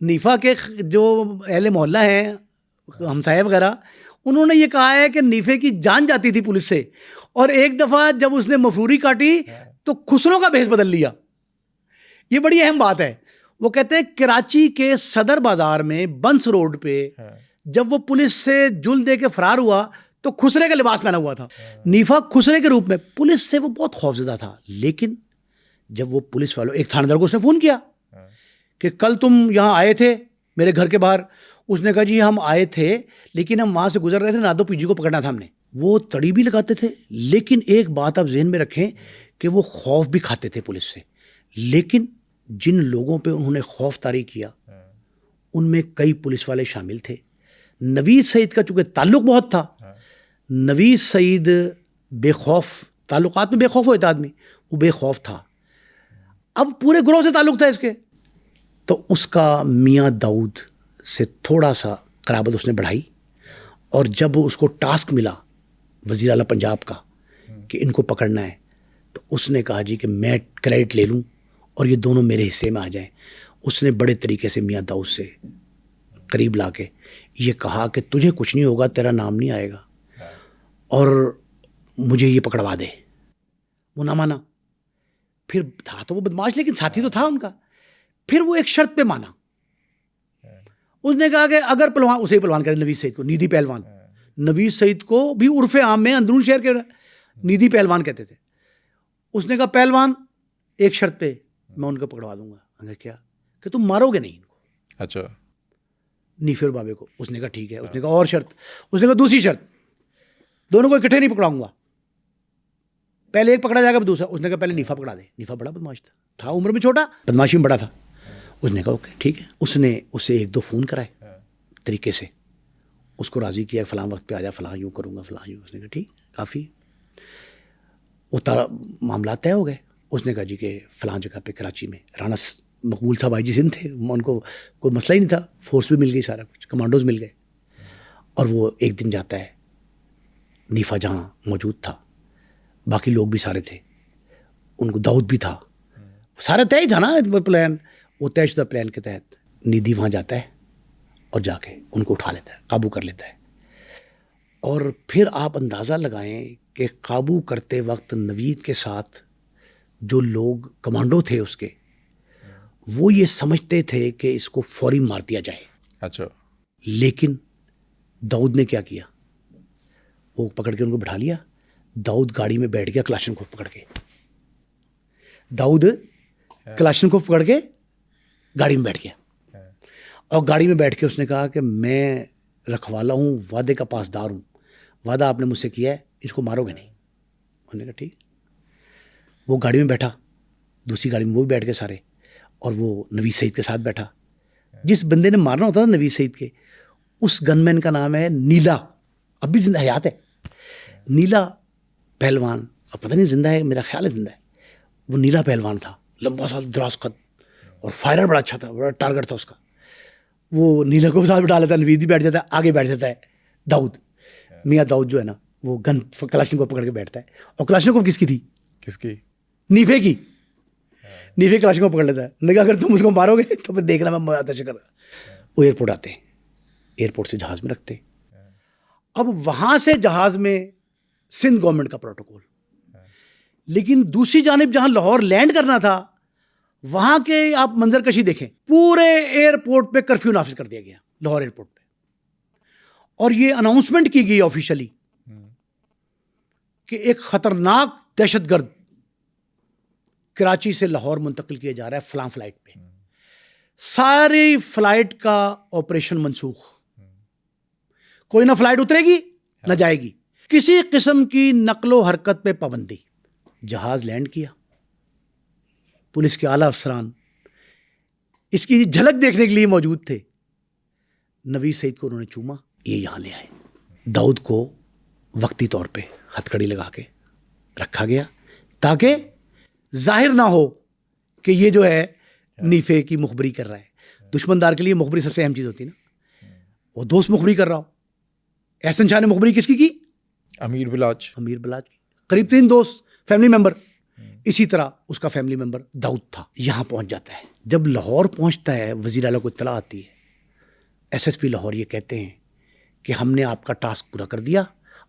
نیفا کے جو اہل محلہ ہیں ہمسائے وغیرہ, انہوں نے یہ کہا ہے کہ نیفے کی جان جاتی تھی پولیس سے, اور ایک دفعہ جب اس نے مفروری کاٹی تو خسرو کا بھیس بدل لیا. یہ بڑی اہم بات ہے. وہ کہتے ہیں کراچی کے صدر بازار میں بنس روڈ پہ جب وہ پولیس سے جل دے کے فرار ہوا تو خسرے کا لباس پہنا ہوا تھا. نیفا خسرے کے روپ میں, پولیس سے وہ بہت خوفزدہ تھا. لیکن جب وہ پولیس والوں, ایک تھانے دار کو اس نے فون کیا کہ کل تم یہاں آئے تھے میرے گھر کے باہر, اس نے کہا جی ہم آئے تھے لیکن ہم وہاں سے گزر رہے تھے, نادو پی جی کو پکڑنا تھا ہم نے. وہ تڑی بھی لگاتے تھے, لیکن ایک بات آپ ذہن میں رکھیں کہ وہ خوف بھی کھاتے تھے پولیس سے. لیکن جن لوگوں پہ انہوں نے خوف طاری کیا ان میں کئی پولیس والے شامل تھے. نوید سعید کا چونکہ تعلق بہت تھا, نوید سعید بے خوف, تعلقات میں بے خوف ہوتا آدمی, وہ بے خوف تھا. اب پورے گروہ سے تعلق تھا اس کے, تو اس کا میاں داؤد سے تھوڑا سا قرابت اس نے بڑھائی. اور جب اس کو ٹاسک ملا وزیر اعلیٰ پنجاب کا کہ ان کو پکڑنا ہے, تو اس نے کہا جی کہ میں کریڈٹ لے لوں اور یہ دونوں میرے حصے میں آ جائیں. اس نے بڑے طریقے سے میاں داؤد سے قریب لا کے یہ کہا کہ تجھے کچھ نہیں ہوگا, تیرا نام نہیں آئے گا, اور مجھے یہ پکڑوا دے. وہ نہ مانا. پھر تھا تو وہ بدماش لیکن ساتھی تو تھا ان کا. پھر وہ ایک شرط پہ مانا. اس نے کہا کہ اگر پہلوان, اسے پہلوان کہتے نوید سعید کو, نیدی پہلوان, نوید سعید کو بھی عرف عام میں اندرون شہر کے نیدی پہلوان کہتے تھے. اس نے کہا پہلوان ایک شرط پہ میں ان کو پکڑوا دوں گا. میں نے کیا کہ تم مارو گے نہیں ان کو. اچھا, نیفر بابے کو. اس نے کہا ٹھیک ہے. اس نے کہا اور شرط. اس نے کہا دوسری شرط, دونوں کو اکٹھے نہیں پکڑاؤں گا, پہلے ایک پکڑا جائے گا دوسرا. اس نے کہا پہلے نیفا پکڑا دے. نیفا بڑا بدماش تھا عمر میں چھوٹا, بدماشی میں بڑا تھا. اس نے کہا اوکے ٹھیک ہے. اس نے اسے ایک دو فون کرائے طریقے سے, اس کو راضی کیا فلاں وقت پہ آ جا, فلاں یوں کروں گا, فلاں یوں. اس نے کہا ٹھیک کافی. وہ معاملات طے ہو گئے. اس نے کہا جی کہ فلاں جگہ پہ کراچی میں رانا مقبول صاحب آئی جی سندھ تھے, ان کو کوئی مسئلہ ہی نہیں تھا, فورس بھی مل گئی, سارا کچھ کمانڈوز مل گئے. اور وہ ایک دن جاتا ہے, نیفا جہاں موجود تھا, باقی لوگ بھی سارے تھے, ان کو داؤد بھی تھا, سارا طے ہی تھا نا پلان. وہ طے شدہ پلان کے تحت نیدی وہاں جاتا ہے اور جا کے ان کو اٹھا لیتا ہے, قابو کر لیتا ہے. اور پھر آپ اندازہ لگائیں کہ قابو کرتے وقت نوید کے ساتھ جو لوگ کمانڈو تھے اس کے, وہ یہ سمجھتے تھے کہ اس کو فوری مار دیا جائے. اچھا, لیکن داؤد نے کیا کیا, وہ پکڑ کے ان کو بٹھا لیا. داؤد گاڑی میں بیٹھ گیا کلاشنکوف پکڑ کے. داؤد کلاشنکوف پکڑ کے گاڑی میں بیٹھ گیا, اور گاڑی میں بیٹھ کے اس نے کہا کہ میں رکھوالا ہوں, وعدے کا پاسدار ہوں, وعدہ آپ نے مجھ سے کیا ہے, اس کو مارو گے نہیں. انہوں نے کہا ٹھیک. وہ گاڑی میں بیٹھا, دوسری گاڑی میں وہ بھی بیٹھ گئے سارے, اور وہ نوید سعید کے ساتھ بیٹھا. جس بندے نے مارنا ہوتا تھا نوید سعید کے, اس گن مین کا نام ہے نیلا, اب بھی زندہ حیات ہے. نیلا پہلوان, اب پتہ نہیں زندہ ہے, میرا خیال ہے زندہ ہے. وہ نیلا پہلوان تھا, لمبا سا دراز قد, اور فائرر بڑا اچھا تھا, بڑا ٹارگٹ تھا اس کا. وہ نیلا کو ساتھ بٹھا لیتا ہے, نوید بھی بیٹھ جاتا ہے, آگے بیٹھ جاتا ہے داؤد. میاں داؤد جو ہے نا وہ گن کلاشنکوف پکڑ کے بیٹھتا ہے. اور کلاشنکوف کس کی تھی؟ کس کی؟ نیفے کی. نیفے کلاشنکوف پکڑ لیتا ہے. نے کہا اگر تم اس کو مارو گے تو پھر دیکھنا میں آتا شکر. وہ ایئرپورٹ آتے ہیں, ایئرپورٹ سے جہاز میں رکھتے. اب وہاں سے جہاز میں سندھ گورنمنٹ کا پروٹوکول, لیکن دوسری جانب جہاں لاہور لینڈ کرنا تھا وہاں کے آپ منظر کشی دیکھیں, پورے ایئرپورٹ پہ کرفیو نافذ کر دیا گیا, لاہور ایئرپورٹ پہ. اور یہ اناؤنسمنٹ کی گئی آفیشلی کہ ایک خطرناک دہشت گرد کراچی سے لاہور منتقل کیا جا رہا ہے فلاں فلائٹ پہ. ساری فلائٹ کا آپریشن منسوخ, کوئی نہ فلائٹ اترے گی نہ جائے گی, کسی قسم کی نقل و حرکت پہ پابندی. جہاز لینڈ کیا, پولیس کے اعلیٰ افسران اس کی جھلک دیکھنے کے لیے موجود تھے. نوید سعید کو انہوں نے چوما, یہ یہاں لے آئے. داؤد کو وقتی طور پہ ہتھکڑی لگا کے رکھا گیا تاکہ ظاہر نہ ہو کہ یہ جو ہے نیفے کی مخبری کر رہا ہے. دشمندار کے لیے مخبری سب سے اہم چیز ہوتی ہے نا, وہ دوست مخبری کر رہا ہو. احسن شاہ نے مخبری کس کی؟ امیر بلاج کی, قریب ترین دوست, فیملی ممبر. اسی طرح اس کا فیملی ممبر داؤد تھا. یہاں پہنچ جاتا ہے. جب لاہور پہنچتا ہے وزیر اعلیٰ کو اطلاع آتی ہے. ایس ایس پی لاہور یہ کہتے ہیں کہ ہم نے آپ کا ٹاسک پورا کر دیا,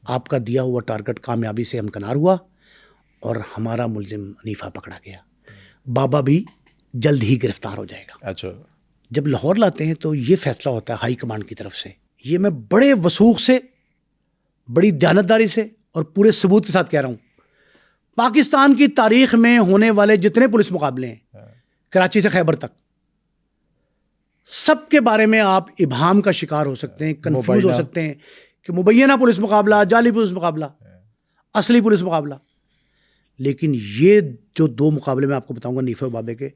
آپ کا دیا ہوا ٹارگٹ کامیابی سے ہمکنار ہوا اور ہمارا ملزم حنیفہ پکڑا گیا. بابا بھی جلد ہی گرفتار ہو جائے گا. اچھا. جب لاہور لاتے ہیں تو یہ فیصلہ ہوتا ہے ہائی کمانڈ کی طرف سے. یہ میں بڑے وثوق سے, بڑی دیانتداری سے اور پورے ثبوت کے ساتھ کہہ رہا ہوں, پاکستان کی تاریخ میں ہونے والے جتنے پولیس مقابلے ہیں کراچی سے خیبر تک, سب کے بارے میں آپ ابہام کا شکار ہو سکتے ہیں, کنفیوز ہو سکتے ہیں کہ مبینہ پولیس مقابلہ, جعلی پولیس مقابلہ, اصلی پولیس مقابلہ. لیکن یہ جو 2 مقابلے میں آپ کو بتاؤں گا نیفے و بابے کے,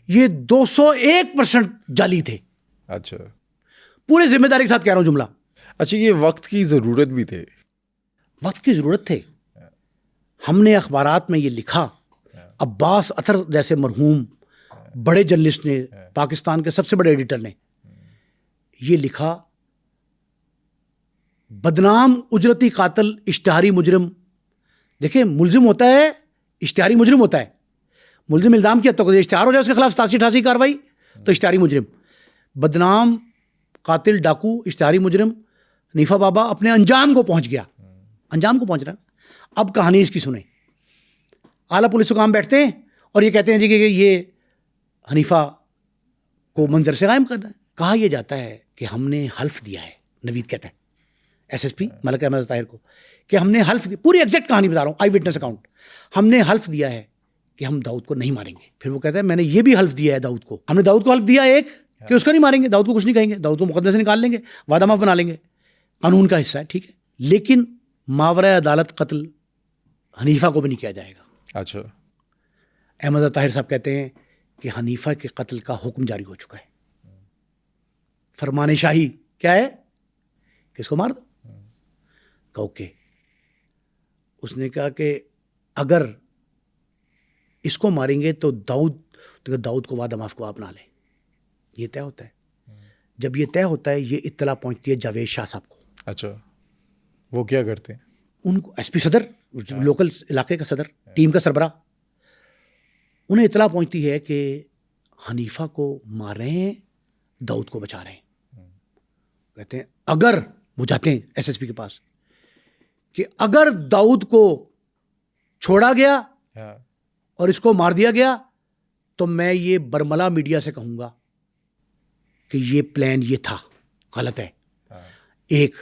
یہ 201% جعلی تھے. اچھا. پورے ذمہ داری کے ساتھ کہہ رہا ہوں جملہ. اچھا, یہ وقت کی ضرورت بھی تھے. وقت کی ضرورت تھے. ہم نے اخبارات میں یہ لکھا, عباس اطہر جیسے مرحوم بڑے جرنلسٹ نے, پاکستان کے سب سے بڑے ایڈیٹر نے یہ لکھا, بدنام اجرتی قاتل اشتہاری مجرم. دیکھیں, ملزم ہوتا ہے, اشتہاری مجرم ہوتا ہے. ملزم الزام کیا تو اشتہار ہو جائے اس کے خلاف 87-88 کاروائی, تو اشتہاری مجرم. بدنام قاتل ڈاکو اشتہاری مجرم حنیفہ بابا اپنے انجام کو پہنچ گیا, انجام کو پہنچ رہا. اب کہانی اس کی سنیں. اعلیٰ پولیس حکام بیٹھتے ہیں اور یہ کہتے ہیں جی کہ یہ حنیفہ کو منظر سے قائم کرنا ہے. کہا یہ جاتا ہے کہ ہم نے حلف دیا ہے, نوید کہتا ہے S S P Malik Ahmad Tahir کو, کہ ہم نے حلف دیا, پوری ایگزیکٹ کہانی بتا رہا ہوں, آئی وٹنس اکاؤنٹ, ہم نے حلف دیا ہے کہ ہم داؤد کو نہیں ماریں گے. پھر وہ کہتا ہے میں نے یہ بھی حلف دیا ہے داؤد کو, ہم نے داؤد کو حلف دیا ایک کہ اس کو نہیں ماریں گے, داؤد کو کچھ نہیں کہیں گے, داؤد کو مقدمے سے نکال لیں گے, وعدہ معاف بنا لیں گے, قانون کا حصہ ہے, ٹھیک ہے. لیکن ماورائے عدالت قتل حنیفہ کو بھی نہیں کیا جائے گا. اچھا. احمد طاہر صاحب کہتے ہیں کہ حنیفہ کے قتل کا حکم جاری ہو چکا ہے, فرمان شاہی کیا ہے کہ اس کو مار دو. کہ اوکے. اس نے کہا کہ اگر اس کو ماریں گے تو داؤد کو وعدہ معاف کو آپ نہ لیں. یہ طے ہوتا ہے. جب یہ طے ہوتا ہے یہ اطلاع پہنچتی ہے جاوید شاہ صاحب کو. اچھا. وہ کیا کرتے ہیں؟ ان کو ایس پی صدر, لوکل علاقے کا صدر, ٹیم کا سربراہ, انہیں اطلاع پہنچتی ہے کہ حنیفہ کو مار رہے ہیں, داؤد کو بچا رہے ہیں. کہتے ہیں اگر, وہ جاتے ہیں ایس ایس پی کے پاس, کہ اگر داؤد کو چھوڑا گیا اور اس کو مار دیا گیا تو میں یہ برملا میڈیا سے کہوں گا کہ یہ پلان یہ تھا, غلط ہے. ایک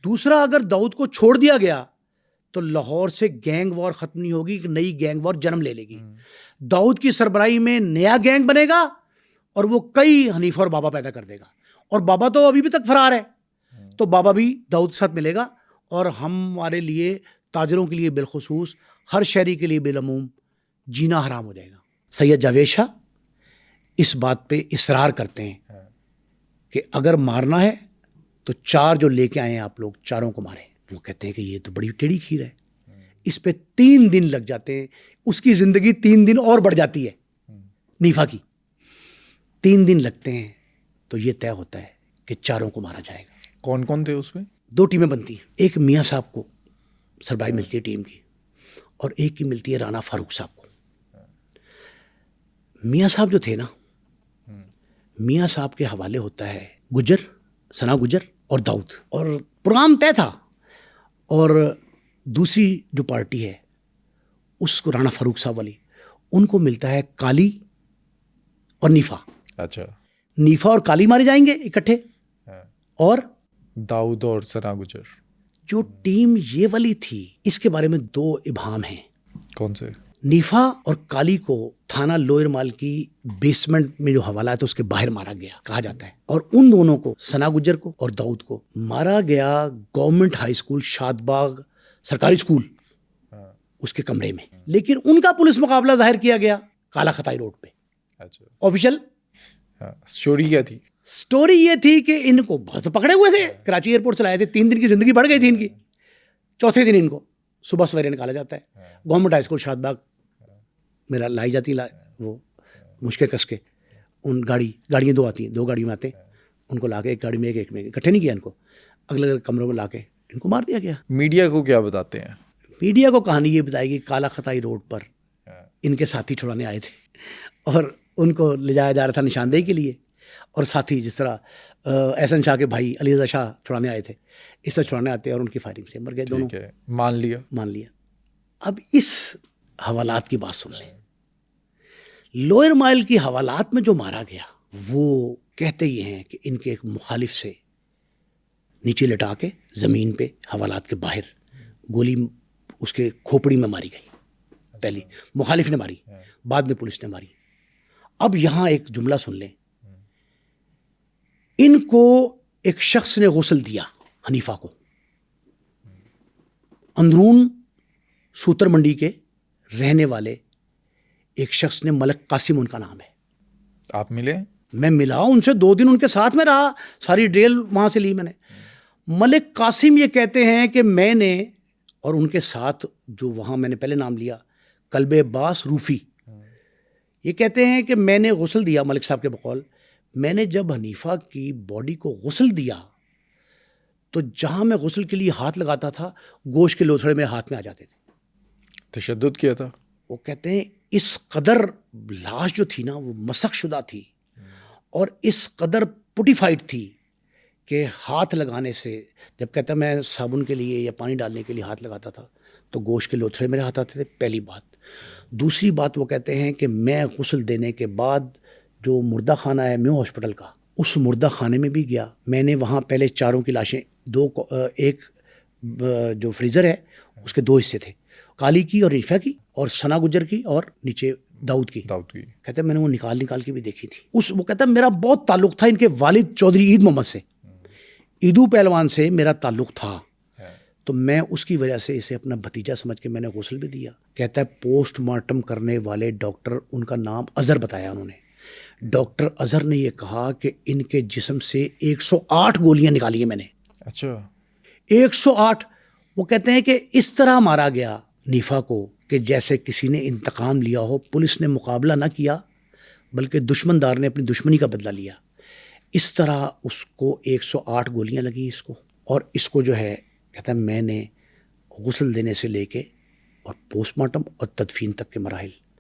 دوسرا, اگر داؤد کو چھوڑ دیا گیا تو لاہور سے گینگ وار ختم نہیں ہوگی, کہ نئی گینگ وار جنم لے لے گی. داؤد کی سربراہی میں نیا گینگ بنے گا اور وہ کئی حنیفہ اور بابا پیدا کر دے گا, اور بابا تو ابھی بھی تک فرار ہے, تو بابا بھی داؤد کے ساتھ ملے گا, اور ہمارے لیے, تاجروں کے لیے بالخصوص, ہر شہری کے لیے بالعموم جینا حرام ہو جائے گا. سید جاوید شاہ اس بات پہ اصرار کرتے ہیں کہ اگر مارنا ہے تو 4 جو لے کے آئے ہیں آپ لوگ, 4 کو ماریں. وہ کہتے ہیں کہ یہ تو بڑی ٹیڑھی کھیر ہے, اس پہ 3 دن لگ جاتے ہیں. اس کی زندگی 3 دن اور بڑھ جاتی ہے, نیفا کی 3 دن لگتے ہیں. تو یہ طے ہوتا ہے کہ 4 کو مارا جائے گا. کون کون تھے اس میں؟ 2 ٹیمیں بنتی ہیں. ایک میاں صاحب کو سربراہی ملتی ہے ٹیم کی, اور ایک کی ملتی ہے رانا فاروق صاحب کو. میاں صاحب جو تھے نا, میاں صاحب کے حوالے ہوتا ہے گجر, ثنا گجر اور داؤد, اور پروگرام طے تھا. اور دوسری جو پارٹی ہے اس کو رانا فاروق صاحب والی, ان کو ملتا ہے کالی اور نیفا. اچھا. نیفا اور کالی مارے جائیں گے اکٹھے, اور داؤد اور ثنا گجر. جو ٹیم یہ والی تھی اس کے بارے میں 2 ابہام ہیں. کون سے؟ نیفا اور کالی کو تھانہ لوئر مال کی بیسمنٹ میں جو حوالہ ہے تو اس کے باہر مارا گیا کہا جاتا ہے, اور ان دونوں کو, ثنا گجر کو اور داؤد کو, مارا گیا گورنمنٹ ہائی اسکول شاد باغ سرکاری اسکول اس کے کمرے میں. لیکن ان کا پولیس مقابلہ ظاہر کیا گیا کالا خطائی روڈ پہ. اچھا. آفیشیل اسٹوری کیا تھی؟ اسٹوری یہ تھی کہ ان کو بہت پکڑے ہوئے تھے, کراچی ایئرپورٹ سے لائے تھے, 3 دن کی زندگی بڑھ گئی تھی ان کی. 4تھے دن ان کو صبح سویرے نکالا جاتا ہے. گورنمنٹ ہائی اسکول شاد باغ میرا لائی جاتی, وہ مشکل کس کے, ان گاڑیاں 2 آتی ہیں, 2 گاڑی میں آتے ہیں, ان کو لا کے ایک گاڑی میں ایک میں اکٹھے نہیں کیا, ان کو اگلے کمروں میں لا کے ان کو مار دیا گیا. میڈیا کو کیا بتاتے ہیں؟ میڈیا کو کہانی یہ بتائے گی کالا خطائی روڈ پر ان کے ساتھی چھڑانے آئے تھے اور ان کو لے جایا جا رہا تھا نشاندہی کے لیے، اور ساتھی جس طرح احسن شاہ کے بھائی علی رضا شاہ چھڑانے آئے تھے، اس سے چھڑانے آتے اور ان کی فائرنگ سے مر گئے دونوں. ٹھیک ہے، مان لیا. اب اس حوالات کی بات سن لیں. لوئر مائل کی حوالات میں جو مارا گیا وہ کہتے یہ ہیں کہ ان کے ایک مخالف سے نیچے لٹا کے زمین پہ حوالات کے باہر گولی اس کے کھوپڑی میں ماری گئی. پہلی مخالف نے ماری، بعد میں پولیس نے ماری. اب یہاں ایک جملہ سن لیں. ان کو ایک شخص نے غسل دیا، حنیفہ کو، اندرون سوتر منڈی کے رہنے والے ایک شخص نے، ملک قاسم ان کا نام ہے. آپ ملے؟ میں ملا ان سے، 2 دن ان کے ساتھ میں رہا، ساری ڈیل وہاں سے لی میں نے. ملک قاسم یہ کہتے ہیں کہ میں نے اور ان کے ساتھ جو وہاں میں نے پہلے نام لیا کلب عباس روفی، یہ کہتے ہیں کہ میں نے غسل دیا. ملک صاحب کے بقول میں نے جب حنیفہ کی باڈی کو غسل دیا تو جہاں میں غسل کے لیے ہاتھ لگاتا تھا گوشت کے لوتھڑے میں ہاتھ میں آ جاتے تھے. تشدد کیا تھا؟ وہ کہتے ہیں اس قدر لاش جو تھی نا وہ مسخ شدہ تھی اور اس قدر پوٹیفائڈ تھی کہ ہاتھ لگانے سے، جب کہتا میں صابن کے لیے یا پانی ڈالنے کے لیے ہاتھ لگاتا تھا تو گوشت کے لوتھڑے میرے ہاتھ آتے تھے. پہلی بات. دوسری بات وہ کہتے ہیں کہ میں غسل دینے کے بعد جو مردہ خانہ ہے میو ہاسپٹل کا، اس مردہ خانے میں بھی گیا. میں نے وہاں پہلے 4 کی لاشیں، ایک جو فریزر ہے اس کے 2 حصے تھے، کالی کی اور ریفا کی، اور ثنا گجر کی اور نیچے داؤد کی. کہتے ہیں میں نے وہ نکال کے بھی دیکھی تھی. وہ کہتا ہے میرا بہت تعلق تھا ان کے والد چودھری عید محمد سے، عیدو پہلوان سے میرا تعلق تھا، تو میں اس کی وجہ سے اسے اپنا بھتیجا سمجھ کے میں نے غسل بھی دیا. کہتا ہے پوسٹ مارٹم کرنے والے ڈاکٹر، ان کا نام اظہر بتایا انہوں نے، ڈاکٹر اظہر نے یہ کہا کہ ان کے جسم سے 108 گولیاں نکالی ہیں میں نے. اچھا، 108. وہ کہتے ہیں کہ اس طرح مارا گیا حنیفہ کو کہ جیسے کسی نے انتقام لیا ہو. پولیس نے مقابلہ نہ کیا بلکہ دشمندار نے اپنی دشمنی کا بدلہ لیا. اس طرح اس کو 108 گولیاں لگیں اس کو. اور اس کو جو ہے کہتا ہے میں نے غسل دینے سے لے کے اور پوسٹ مارٹم اور تدفین تک کے مراحل